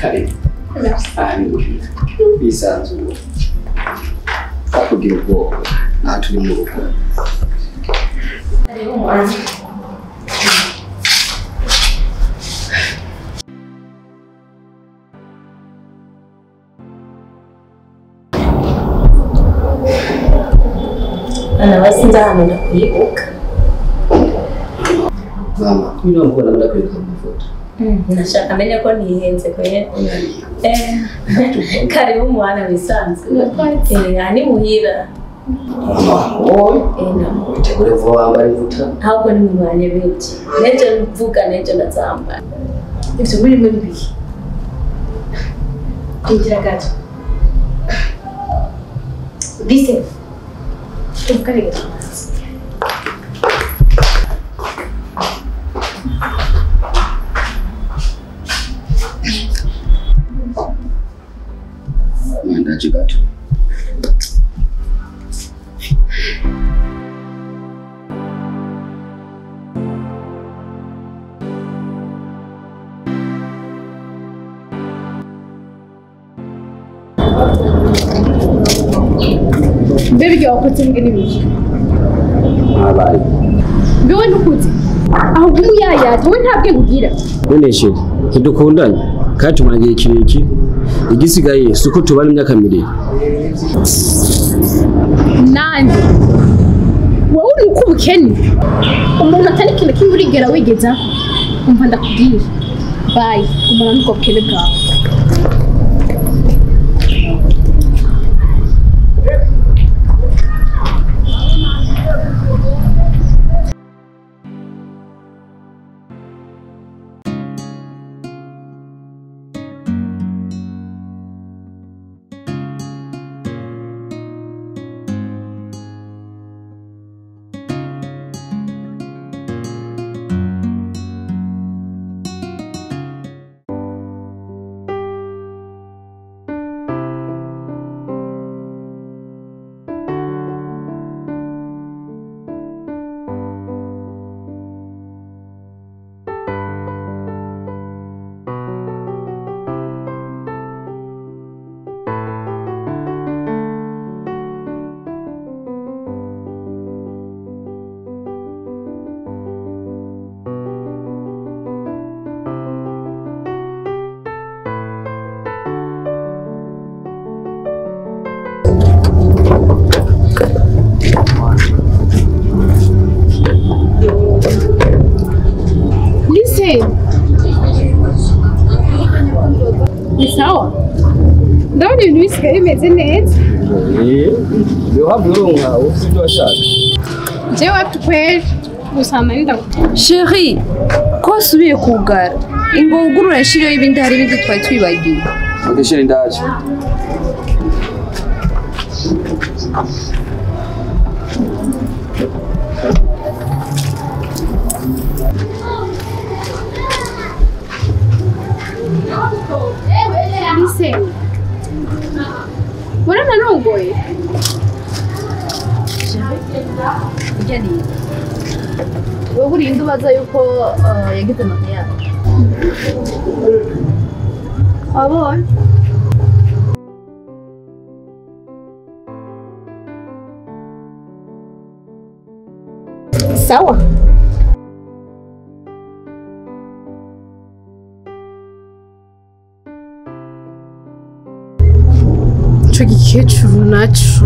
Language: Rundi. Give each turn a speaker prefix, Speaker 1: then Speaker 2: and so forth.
Speaker 1: karibu. Bisanzuye. Kugira ubwoba nta turi mu rugo.
Speaker 2: Ana wasinza hano nakwibuka.
Speaker 1: Mama, kugira ngo mbona kwibuka amafoto.
Speaker 2: Nashaka menya ko nihenze ko ye. Karibu mwana wisanzwe. Ni muhira.
Speaker 1: Utegure vuba wambare vuta.
Speaker 2: Ahubwo ni mubanye biki. Nejo mvuga nejo nazambara. Ibyo muri bibi. Igaragaza. Bise. Igaragaza.
Speaker 1: Mandaje gato.
Speaker 3: Mbere yo kutsenge n'ibiki.
Speaker 1: Bari.
Speaker 3: Biwe ntukuze. Aho umuyaya tawe ntabwe kugira.
Speaker 4: Boneshe ntidukundanye kandi tumaranye ikiriki igisigaye suko tubana imyaka mirire.
Speaker 3: Nanje. Wowe uri uko ubukene. Umuntu atari kintu kimurigera wigeza. Umva ndakubwira. Bye. Umwana nuko bukene bwawe. Ni sawa. Ndabona ibintu bisigaye bimeze neza.
Speaker 4: Yo havuronka ufite washaka.
Speaker 3: Jewe afite kweli gusa narinda.
Speaker 5: Chérie, ko subiye kugara. Ingunguru yashiriyo ibindi hari ibindi twari twibagiye.
Speaker 4: Agashira ndaje.
Speaker 3: Lise. Bora narongoye.
Speaker 5: Ujyani. Wowe urinda ubaza yuko yagize amahya.
Speaker 3: Abonye. Sawa. Ico gikecuru naco